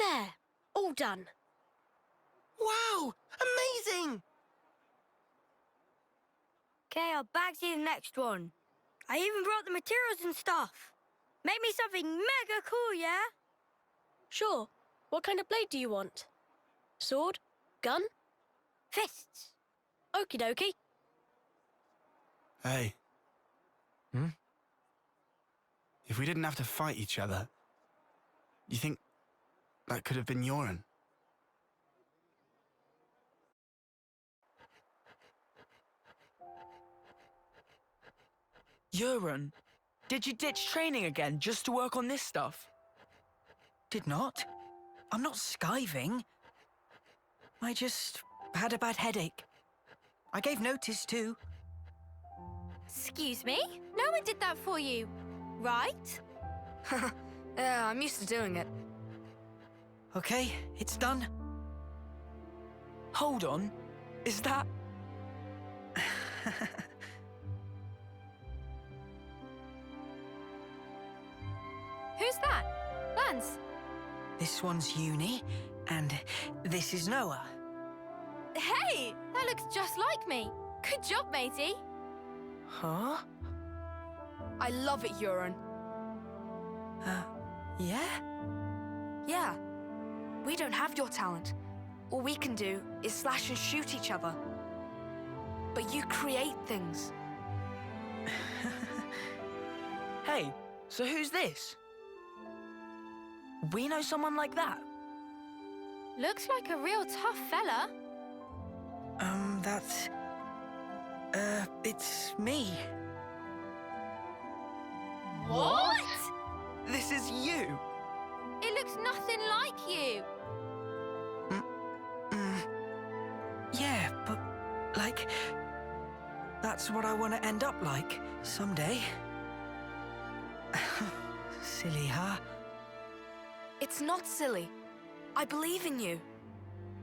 There, all done. Wow, amazing! Okay, I'll bag you the next one. I even brought the materials and stuff. Make me something mega cool, yeah? Sure. What kind of blade do you want? Sword? Gun? Fists. Okie dokie. Hey. If we didn't have to fight each other, you think that could have been Yoren? Yoren, did you ditch training again just to work on this stuff? Did not. I'm not skiving. I just had a bad headache. I gave notice too. Excuse me? No one did that for you, right? Yeah, I'm used to doing it. Okay, it's done. Hold on. Is that... Who's that? Lance? This one's Uni, and this is Noah. Hey, that looks just like me. Good job, matey. Huh? I love it, Yoren. Yeah? Yeah. We don't have your talent. All we can do is slash and shoot each other. But you create things. Hey, so who's this? We know someone like that? Looks like a real tough fella. That's... it's me. What? This is you! It looks nothing like you. Yeah, but, like... That's what I want to end up like, someday. Silly, huh? It's not silly. I believe in you.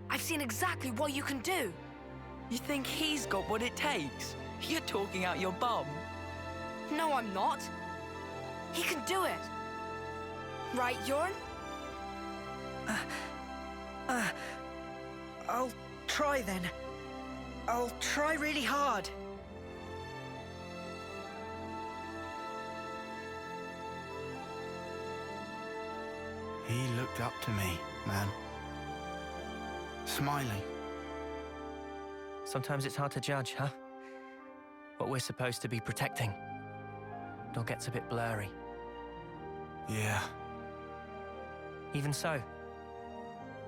I've seen exactly what you can do. You think he's got what it takes? You're talking out your bum. No, I'm not. He can do it. Right, Yoren? I'll try then. I'll try really hard. He looked up to me, man. Smiling. Sometimes it's hard to judge, huh? What we're supposed to be protecting. It all gets a bit blurry. Yeah. Even so,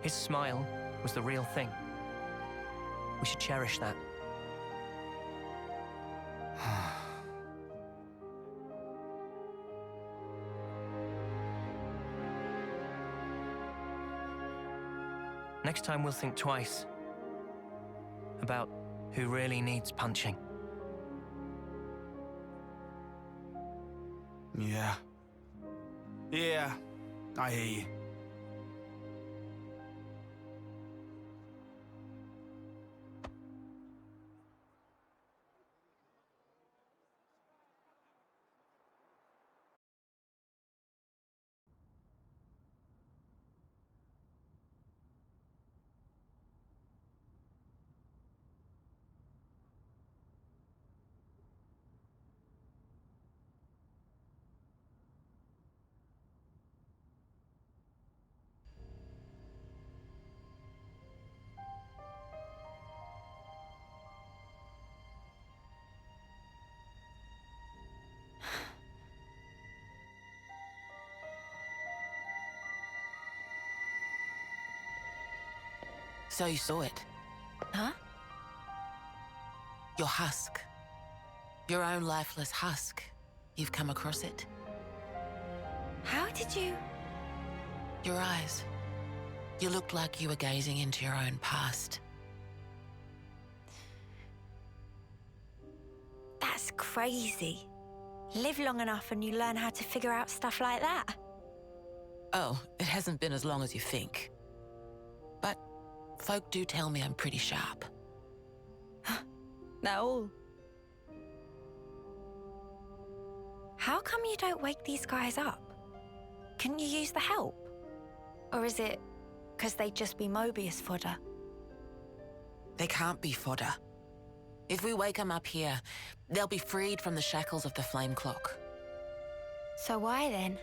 his smile was the real thing. We should cherish that. Next time we'll think twice about who really needs punching. Yeah. Yeah, I hear you. So you saw it? Huh? Your husk. Your own lifeless husk. You've come across it? How did you... Your eyes. You looked like you were gazing into your own past. That's crazy. Live long enough and you learn how to figure out stuff like that. Oh, it hasn't been as long as you think. But folk do tell me I'm pretty sharp. No. How come you don't wake these guys up? Couldn't you use the help? Or is it because they'd just be Mobius fodder. They can't be fodder. If we wake them up here, they'll be freed from the shackles of the flame clock. So why then?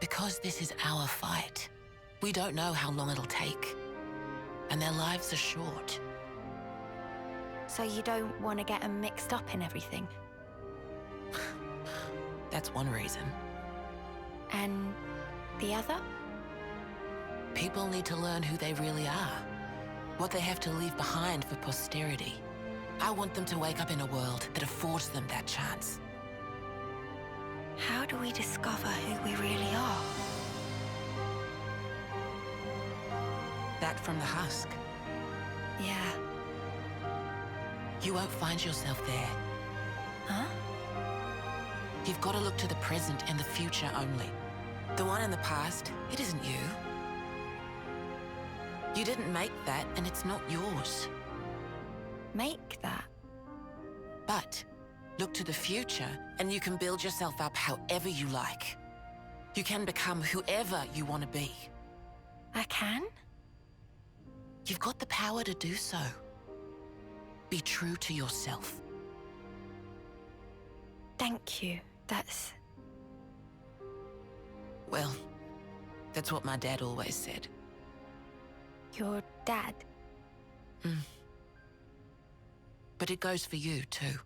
Because this is our fight. We don't know how long it'll take. And their lives are short. So you don't want to get them mixed up in everything? That's one reason. And the other? People need to learn who they really are. What they have to leave behind for posterity. I want them to wake up in a world that affords them that chance. How do we discover who we really are? That from the husk. Yeah. You won't find yourself there. Huh? You've got to look to the present and the future only. The one in the past, it isn't you. You didn't make that, and it's not yours. Make that? But look to the future, and you can build yourself up however you like. You can become whoever you want to be. I can? You've got the power to do so. Be true to yourself. Thank you. That's... Well, that's what my dad always said. your dad. But it goes for you, too.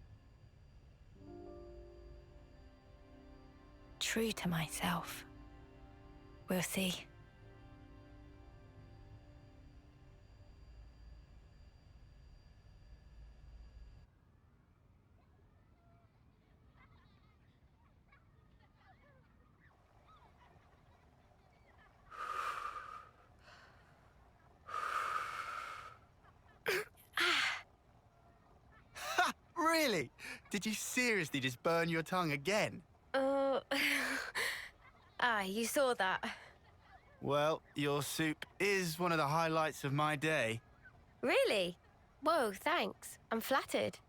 True to myself. We'll see. Really? Did you seriously just burn your tongue again? You saw that. Well, your soup is one of the highlights of my day. Really? Whoa, thanks. I'm flattered.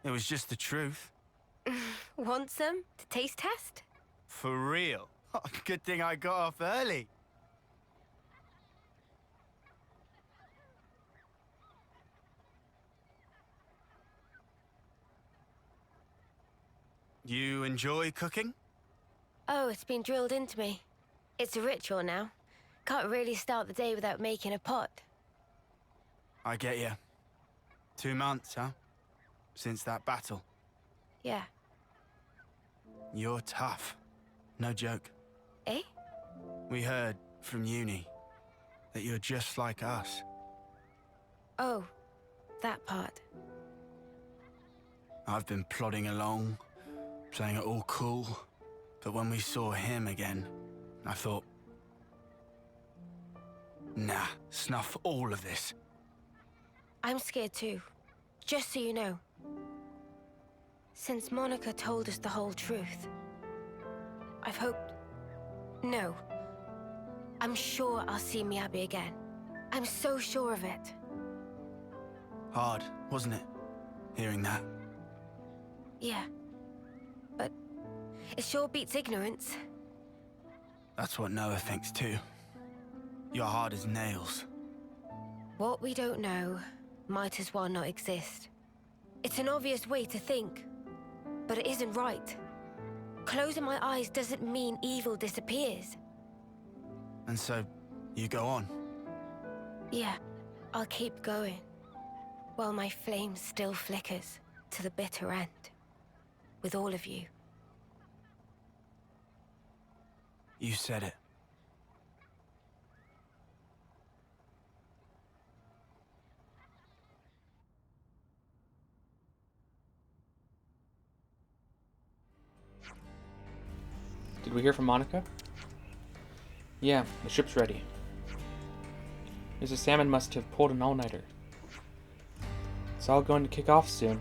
It was just the truth. Want some to taste test? For real. Good thing I got off early. You enjoy cooking? Oh, it's been drilled into me. It's a ritual now. Can't really start the day without making a pot. I get you. 2 months, huh? Since that battle. Yeah. You're tough. No joke. Eh? We heard from uni that you're just like us. Oh, that part. I've been plodding along, playing it all cool. But when we saw him again, I thought, nah, snuff all of this. I'm scared too. Just so you know. Since Monica told us the whole truth, I've hoped... No. I'm sure I'll see Miyabi again. I'm so sure of it. Hard, wasn't it? Hearing that. Yeah. But it sure beats ignorance. That's what Noah thinks too. You're hard as nails. What we don't know might as well not exist. It's an obvious way to think, but it isn't right. Closing my eyes doesn't mean evil disappears. And so, you go on. Yeah, I'll keep going, while my flame still flickers to the bitter end, with all of you. You said it. Did we hear from Monica? Yeah, the ship's ready. Mrs. Salmon must have pulled an all-nighter. It's all going to kick off soon.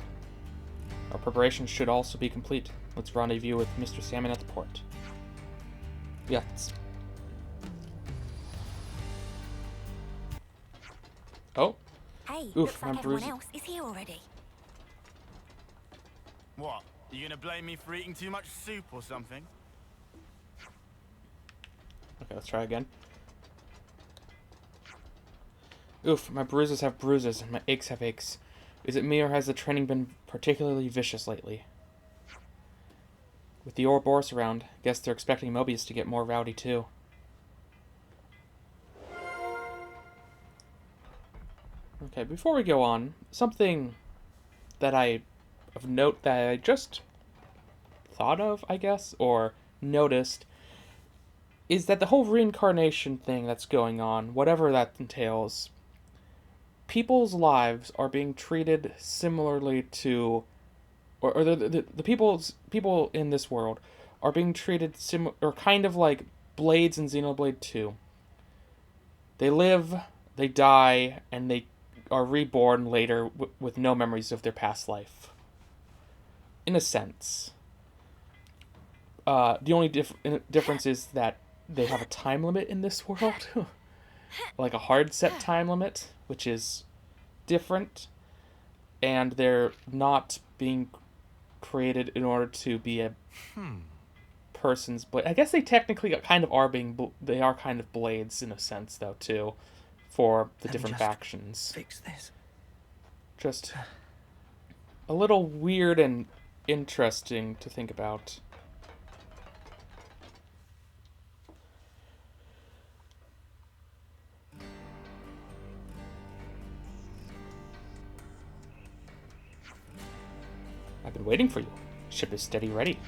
Our preparations should also be complete. Let's rendezvous with Mr. Salmon at the port. Yes. Oh. Hey, Oof, looks I'm like everyone bruising. else is here already. What? Are you gonna blame me for eating too much soup or something? Okay, let's try again. Oof, my bruises have bruises and my aches have aches. Is it me or has the training been particularly vicious lately? With the Ouroboros around, guess they're expecting Mobius to get more rowdy too. Okay, before we go on, something that of note that I just thought of, I guess, or noticed, is that the whole reincarnation thing that's going on, whatever that entails, people's lives are being treated similarly to, or the people in this world are being treated or kind of like Blades in Xenoblade 2. They live, they die, and they are reborn later with no memories of their past life. In a sense. The only difference is that they have a time limit in this world. Like a hard set time limit, which is different. And they're not being created in order to be a person's blade. I guess they technically kind of are they are kind of blades in a sense, though, too, for the different factions. Fix this. Just a little weird and interesting to think about. I've been waiting for you. Ship is steady ready.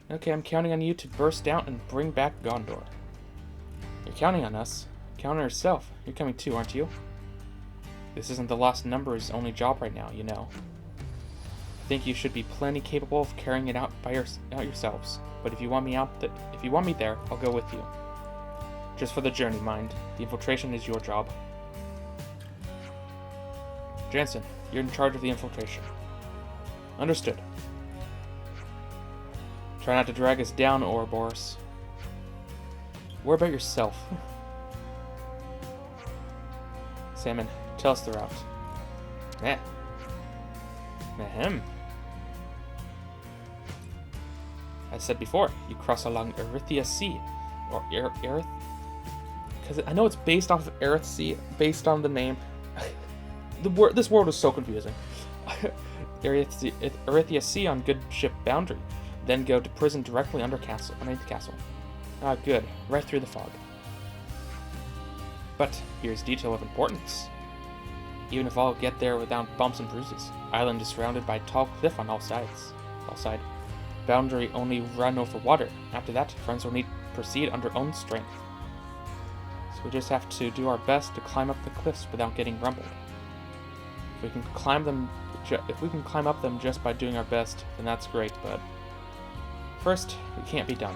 Okay, I'm counting on you to burst out and bring back Gondor. You're counting on us. Count on yourself. You're coming too, aren't you? This isn't the Lost Number's only job right now, you know. I think you should be plenty capable of carrying it out yourselves. But if you want me there, I'll go with you. Just for the journey, mind. The infiltration is your job. Jansen, you're in charge of the infiltration. Understood. Try not to drag us down, Ouroboros. Worry about yourself. Salmon, tell us the route. Ahem. As said before, you cross along Erythia Sea, or Eryth. Because I know it's based off of Erythia, based on the name. This world is so confusing. Erythia Sea on good ship boundary, then go to prison directly underneath the castle. Ah, good, right through the fog. But here's detail of importance. Even if I'll get there without bumps and bruises, island is surrounded by a tall cliff on all sides. Boundary only run over water. After that, friends will need to proceed under own strength. So we just have to do our best to climb up the cliffs without getting rumbled. If we can climb up them just by doing our best, then that's great, but first, it can't be done.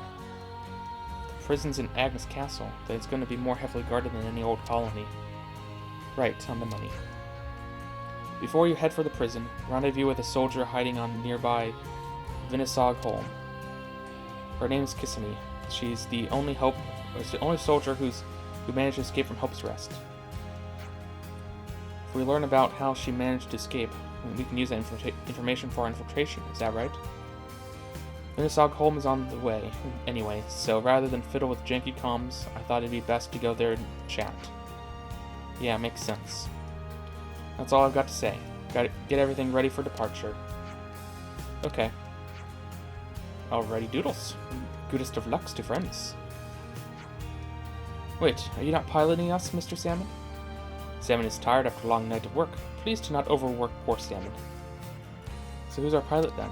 The prison's in Agnes Castle, then it's going to be more heavily guarded than any old colony. Right, on the money. Before you head for the prison, rendezvous with a soldier hiding on nearby Vinisog Holm. Her name's Kissimmee. She's the only soldier who managed to escape from Hope's Rest. If we learn about how she managed to escape, we can use that information for our infiltration, is that right? Vinisog Holm is on the way, anyway, so rather than fiddle with janky comms, I thought it'd be best to go there and chat. Yeah, makes sense. That's all I've got to say. Gotta get everything ready for departure. Okay. Alrighty doodles. Goodest of lucks to friends. Wait, are you not piloting us, Mr. Salmon? Salmon is tired after a long night of work. Please do not overwork poor Salmon. So who's our pilot then?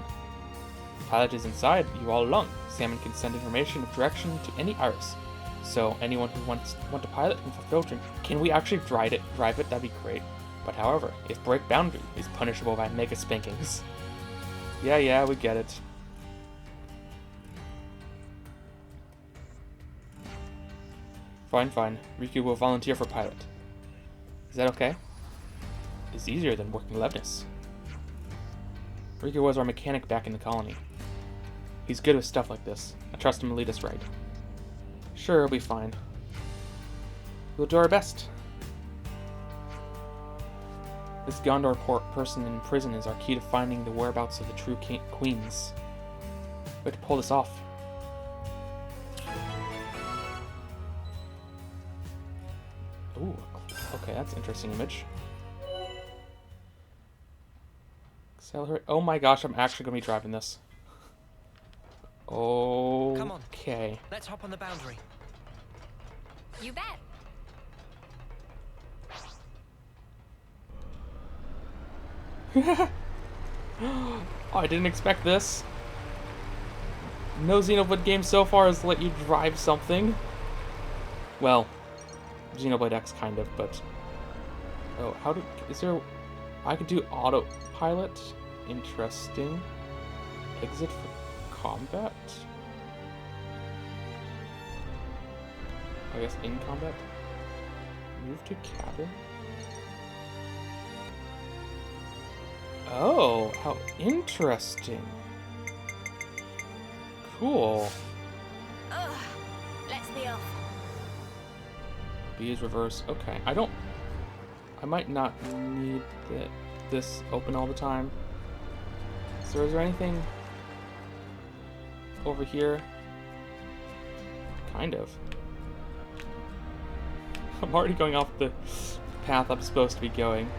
The pilot is inside, you all along. Salmon can send information of direction to any iris. So anyone who want to pilot can fulfill dream. Can we actually drive it? That'd be great. But however, if break boundary is punishable by mega spankings. Yeah, we get it. Fine. Riku will volunteer for pilot. Is that okay? It's easier than working Levnis. Riku was our mechanic back in the colony. He's good with stuff like this. I trust him to lead us right. Sure, he'll be fine. We'll do our best. This Gondor person in prison is our key to finding the whereabouts of the true queens. We have to pull this off. Ooh, Okay, that's an interesting image. Accelerate. Oh my gosh, I'm actually gonna be driving this. Oh. Come on. Okay. Let's hop on the boundary. You bet. Oh, I didn't expect this. No Xenoblade game so far has let you drive something. Well, Xenoblade X kind of, but... Oh, is there... I could do autopilot? Interesting. Exit for combat? I guess in combat? Move to cabin? Oh, how interesting. Cool. Ugh. Let's be off. B is reverse. Okay, I might not need this open all the time. So is there anything over here? Kind of. I'm already going off the path I'm supposed to be going.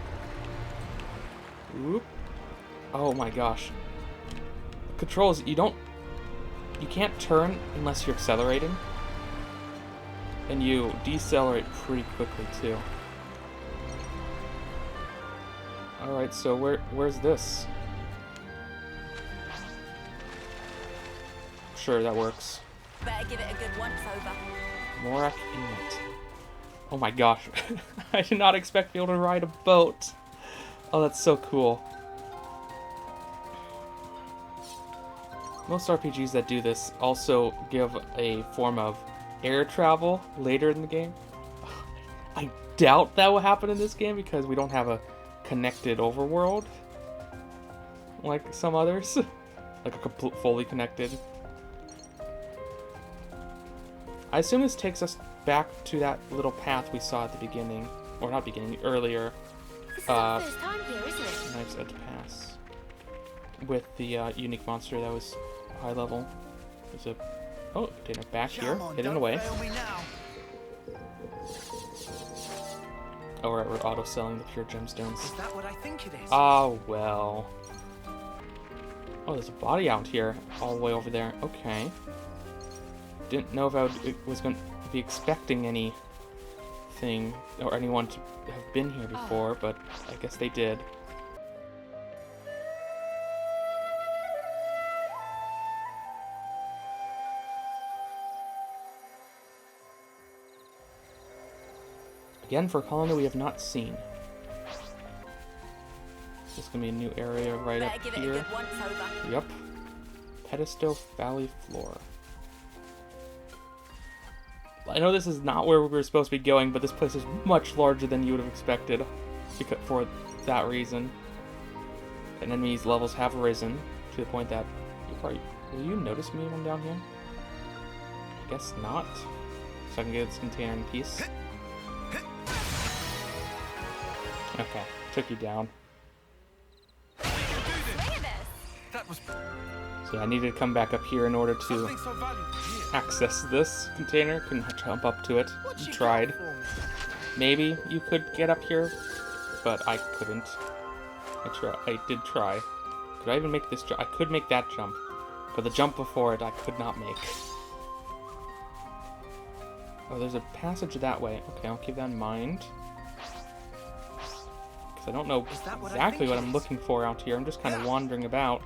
Oop. Oh my gosh. Controls, you can't turn unless you're accelerating. And you decelerate pretty quickly too. Alright, so where's this? Sure, that works. Better give it a good once over. Morak Inlet. Oh my gosh. I did not expect to be able to ride a boat. Oh, that's so cool. Most RPGs that do this also give a form of air travel later in the game. I doubt that will happen in this game because we don't have a connected overworld like some others. Like a fully connected. I assume this takes us back to that little path we saw at the beginning. Or not beginning, earlier. This is our first time here, isn't it? Knife's Edge Pass. With the unique monster that was high level. There's a... Oh, container back here. Hidden away. Oh, right, we're auto-selling the pure gemstones. Is that what I think it is? Oh, well. Oh, there's a body out here. All the way over there. Okay. Didn't know if was going to be expecting anything or anyone to have been here before, but I guess they did. Again, for a colony we have not seen. This is going to be a new area right up here. Yep. Pedestal Valley Floor. I know this is not where we were supposed to be going, but this place is much larger than you would have expected for that reason. And enemies' levels have risen to the point that will you notice me when I'm down here? I guess not. So I can get this container in peace. Okay, took you down. That was... So I needed to come back up here in order to access this container. Couldn't jump up to it. You tried. Maybe you could get up here, but I couldn't. I did try. Could I even make this jump? I could make that jump, but the jump before it I could not make. Oh, there's a passage that way. Okay, I'll keep that in mind. Because I don't know exactly what I'm looking for out here. I'm just kind of wandering about.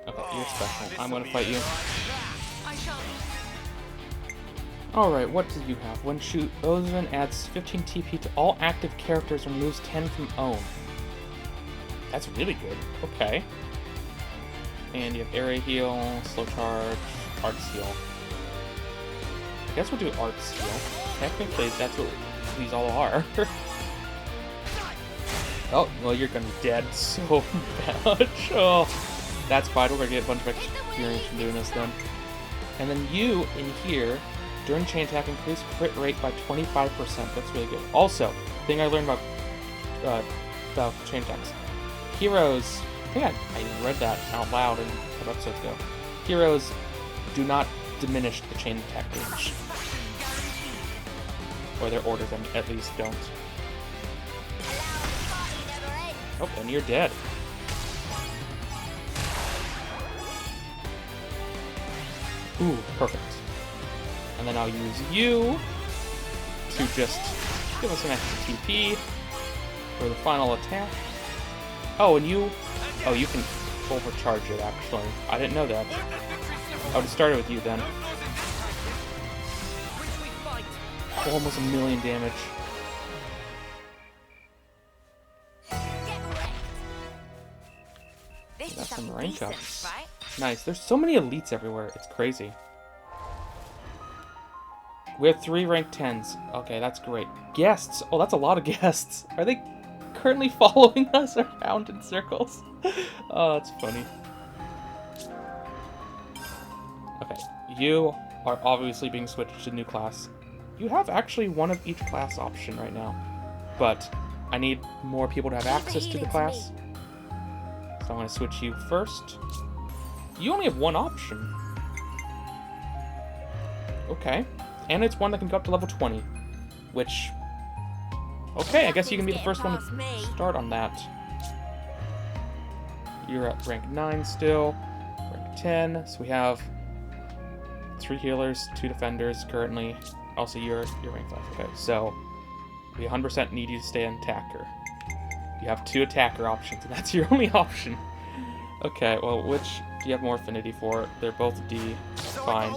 Okay, you're special. I'm gonna fight you. Alright, what do you have? When shoot, Ozen adds 15 TP to all active characters and removes 10 from own. That's really good. Okay. And you have area heal, slow charge, arts heal. I guess we'll do arts heal. Technically, that's what these all are. Oh, well, you're gonna be dead so much. Oh, that's fine. We're gonna get a bunch of experience from doing this then. And then you, in here, during chain attack, increase crit rate by 25%. That's really good. Also, thing I learned about chain attacks. Heroes, I think I read that out loud in a couple episodes ago. Heroes do not diminished the chain attack range. Or their orders, at least, don't. Oh, and you're dead. Ooh, perfect. And then I'll use you to just give us an extra TP for the final attack. Oh, and you... Oh, you can overcharge it, actually. I didn't know that. I would have started with you, then. Oh, almost 1,000,000 damage. Got some rank ups. Nice. There's so many elites everywhere. It's crazy. We have 3 rank 10s. Okay, that's great. Guests. Oh, that's a lot of guests. Are they currently following us around in circles? Oh, that's funny. Okay, you are obviously being switched to new class. You have actually one of each class option right now, but I need more people to have access to the class. So I'm going to switch you first. You only have one option. Okay. And it's one that can go up to level 20. Which... Okay, I guess you can be the first one to start on that. You're at rank 9 still. Rank 10. So we have 3 healers, 2 defenders currently. Also, you're rank 5. Okay, so we 100% need you to stay an attacker. You have 2 attacker options, and that's your only option. Okay, well, which do you have more affinity for? They're both D. Fine.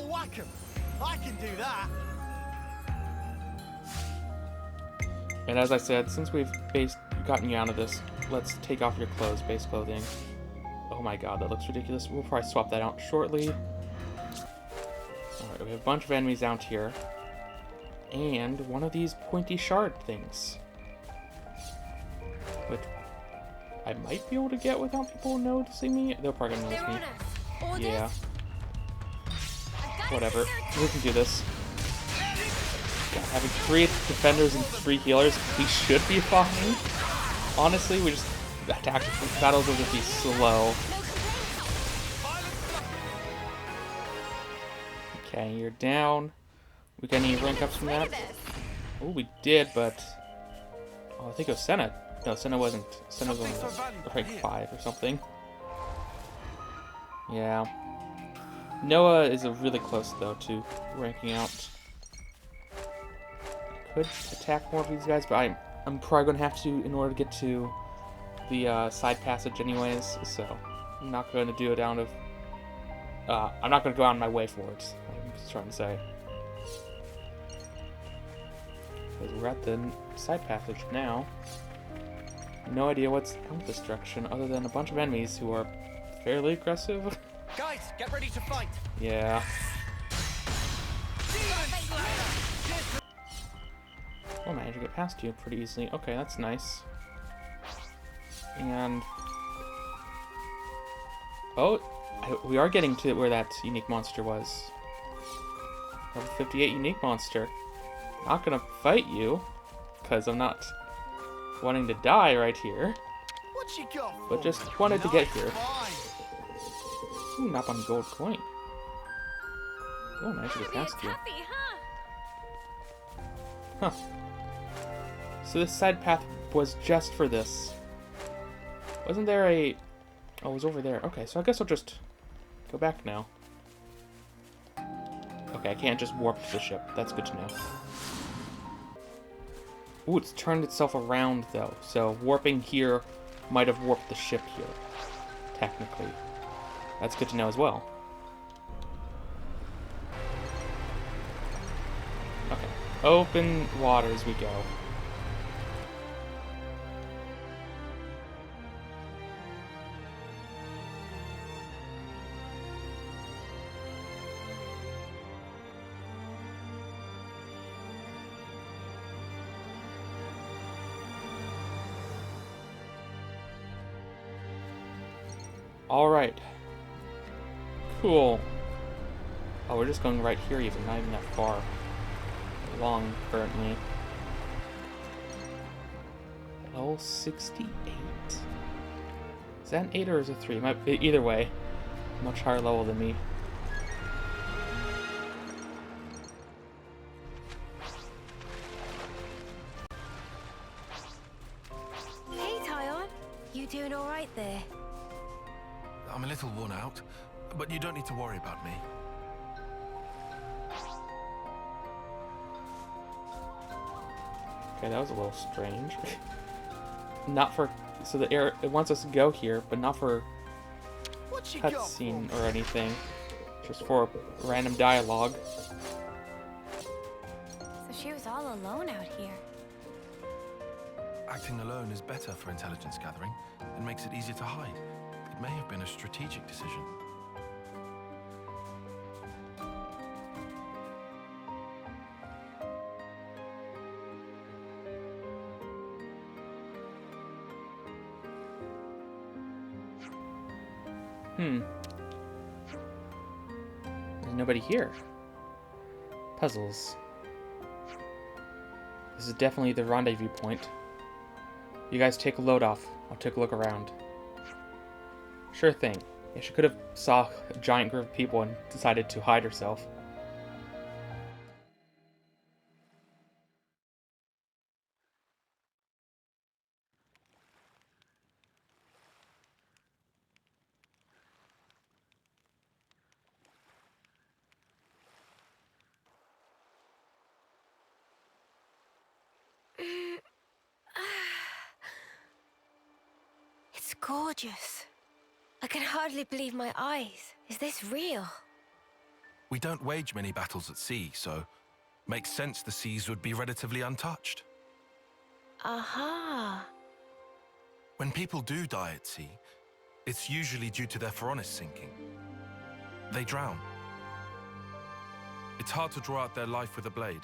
I can do that. And as I said, since we've gotten you out of this, let's take off your clothes, base clothing. Oh my god, that looks ridiculous. We'll probably swap that out shortly. Alright, we have a bunch of enemies out here. And one of these pointy shard things. Which I might be able to get without people noticing me. They'll probably notice me. Yeah. Whatever. We can do this. God, having 3 defenders and 3 healers, we should be fine. Honestly, we just... Attack battles will just be slow. Okay, you're down. We got any rank ups from that? Oh, we did, but... Oh, I think it was Senna. No, Senna wasn't. Senna was only rank 5 or something. Yeah. Noah is really close, though, to ranking out. Could attack more of these guys, but I'm probably going to have to in order to get to the side passage anyways, so I'm not going to do it out of... I'm not going to go out of my way for it, I'm just trying to say. Because we're at the side passage now. No idea what's down this direction, other than a bunch of enemies who are fairly aggressive. Guys, get ready to fight. Yeah. Oh, I managed to get past you pretty easily. Okay, that's nice. And... Oh, we are getting to where that unique monster was. Level 58 unique monster. Not gonna fight you, because I'm not wanting to die right here. What you got? But just wanted to get here. Ooh, knock on gold coin. Oh, nice to get past you. Huh. So this side path was just for this. Wasn't there a... Oh, it was over there. Okay, so I guess I'll just go back now. Okay, I can't just warp to the ship. That's good to know. Ooh, it's turned itself around, though. So warping here might have warped the ship here, technically. That's good to know as well. Okay, open waters we go. Alright. Cool. Oh, we're just going right here even, not even that far along currently. Level 68. Is that an 8 or is it 3? Either way, much higher level than me. doing all right there? I'm a little worn out, but you don't need to worry about me. Okay, that was a little strange. Not for... So the air... It wants us to go here, but not for cutscene or anything. Just for random dialogue. So she was all alone out here. Acting alone is better for intelligence gathering and makes it easier to hide. It may have been a strategic decision. There's nobody here. Puzzles. This is definitely the rendezvous point. You guys take a load off. I'll take a look around. Sure thing. Yeah, she could have saw a giant group of people and decided to hide herself. It's gorgeous. I can hardly believe my eyes. Is this real? We don't wage many battles at sea, so makes sense the seas would be relatively untouched. Aha. When people do die at sea, it's usually due to their Phoronis sinking. They drown. It's hard to draw out their life with a blade.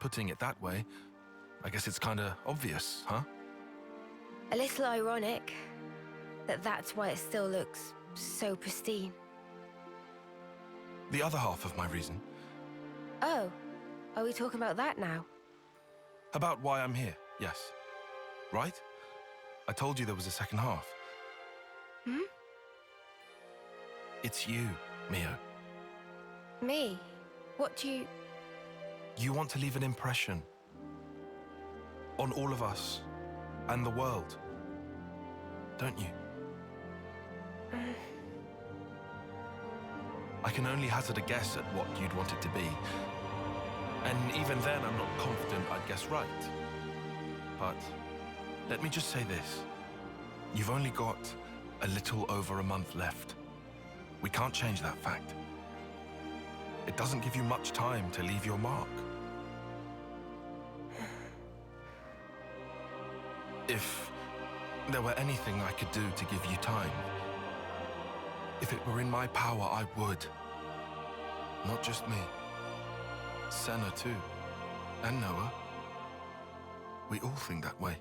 Putting it that way, I guess it's kinda obvious, huh? A little ironic that that's why it still looks so pristine. The other half of my reason. Oh, are we talking about that now? About why I'm here, yes. Right? I told you there was a second half. Hmm? It's you, Mio. Me? What do you... You want to leave an impression on all of us and the world, don't you? I can only hazard a guess at what you'd want it to be. And even then, I'm not confident I'd guess right. But let me just say this. You've only got a little over a month left. We can't change that fact. It doesn't give you much time to leave your mark. If there were anything I could do to give you time, if it were in my power, I would. Not just me. Senna too. And Noah. We all think that way.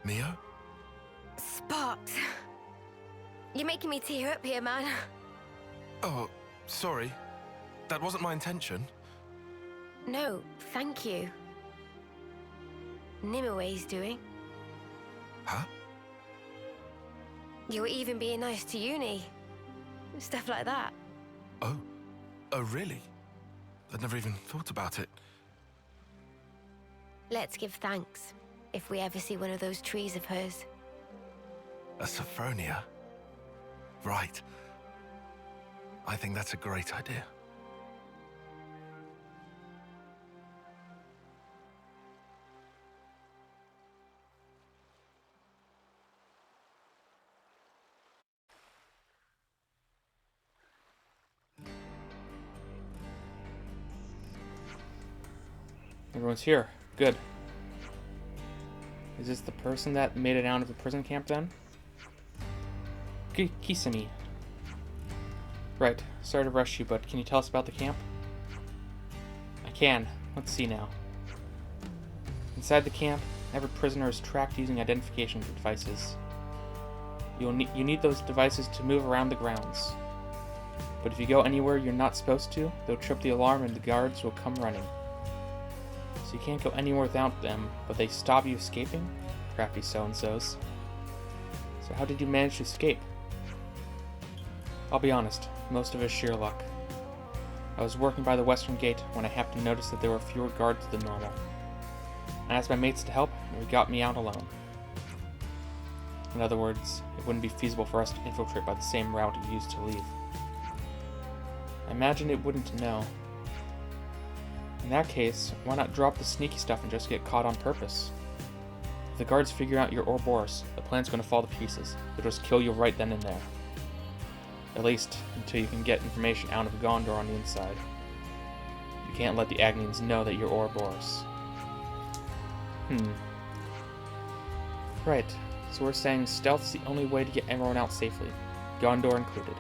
Mio? Sparks. You're making me tear up here, man. Oh, sorry. That wasn't my intention. No, thank you. Nimue doing. Huh? You were even being nice to Uni. Stuff like that. Oh. Oh, really? I'd never even thought about it. Let's give thanks if we ever see one of those trees of hers. A Sophronia? Right. I think that's a great idea. Everyone's here. Good. Is this the person that made it out of the prison camp then? Kisame. Right. Sorry to rush you, but can you tell us about the camp? I can. Let's see now. Inside the camp, every prisoner is tracked using identification devices. You need those devices to move around the grounds. But if you go anywhere you're not supposed to, they'll trip the alarm and the guards will come running. So you can't go anywhere without them, but they stop you escaping? Crappy so-and-sos. So how did you manage to escape? I'll be honest, most of it is sheer luck. I was working by the western gate when I happened to notice that there were fewer guards than normal. I asked my mates to help, and we got me out alone. In other words, it wouldn't be feasible for us to infiltrate by the same route you used to leave. I imagine it wouldn't know. In that case, why not drop the sneaky stuff and just get caught on purpose? If the guards figure out you're Ouroboros, the plan's going to fall to pieces. They'll just kill you right then and there. At least, until you can get information out of Gondor on the inside. You can't let the Agnians know that you're Ouroboros. Right, so we're saying stealth's the only way to get everyone out safely, Gondor included.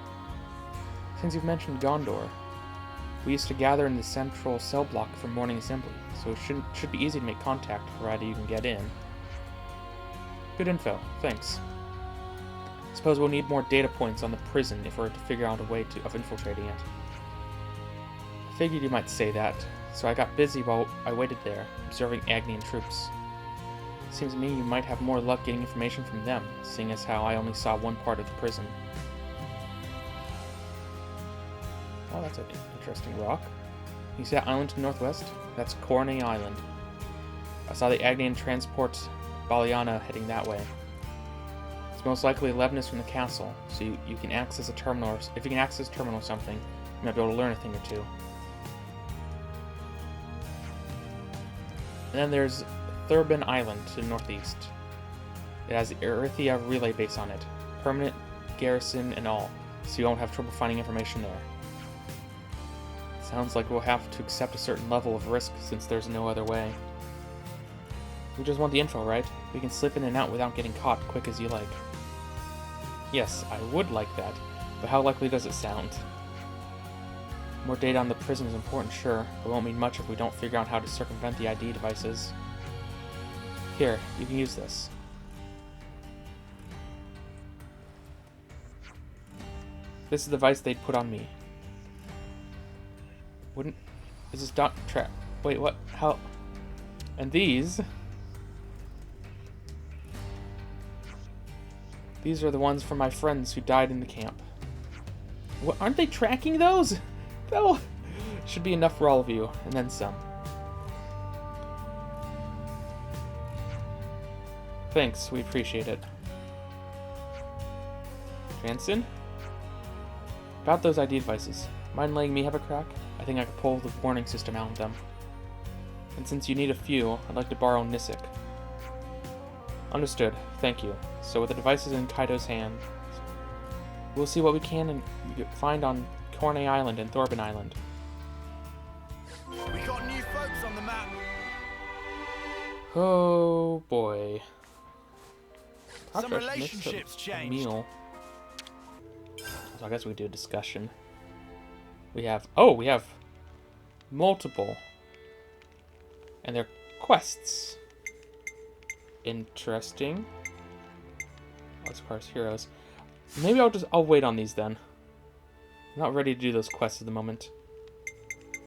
Since you've mentioned Gondor, we used to gather in the central cell block for morning assembly, so it should be easy to make contact provided you can get in. Good info, thanks. Suppose we'll need more data points on the prison if we're to figure out a way of infiltrating it. I figured you might say that, so I got busy while I waited there, observing Agnian troops. Seems to me you might have more luck getting information from them, seeing as how I only saw one part of the prison. Oh, that's an interesting rock. You see that island to the northwest? That's Corne Island. I saw the Agnian transport Baliana heading that way. It's most likely 11 is from the castle, so you can access a terminal, or if you can access a terminal or something, you might be able to learn a thing or two. And then there's Thurbin Island to the northeast. It has the Erythia relay base on it, permanent garrison and all, so you won't have trouble finding information there. Sounds like we'll have to accept a certain level of risk since there's no other way. We just want the info, right? We can slip in and out without getting caught quick as you like. Yes, I would like that, but how likely does it sound? More data on the prison is important, sure, but won't mean much if we don't figure out how to circumvent the ID devices. Here, you can use this. This is the device they'd put on me. Wouldn't... Is this dot trap? Wait, what? How... And these... These are the ones from my friends who died in the camp. What? Aren't they tracking those? That'll... Should be enough for all of you, and then some. Thanks, we appreciate it. Jansen? About those ID devices. Mind letting me have a crack? I think I could pull the warning system out of them. And since you need a few, I'd like to borrow Nisik. Understood, thank you. So with the devices in Kaido's hands, we'll see what we can find on Corne Island and Thurbin Island. We got new folks on the map. Oh boy. Some relationships changed. Meal. So I guess we do a discussion. We have... Oh, we have multiple. And they're quests. Interesting. Let's parse heroes. Maybe I'll wait on these then. I'm not ready to do those quests at the moment.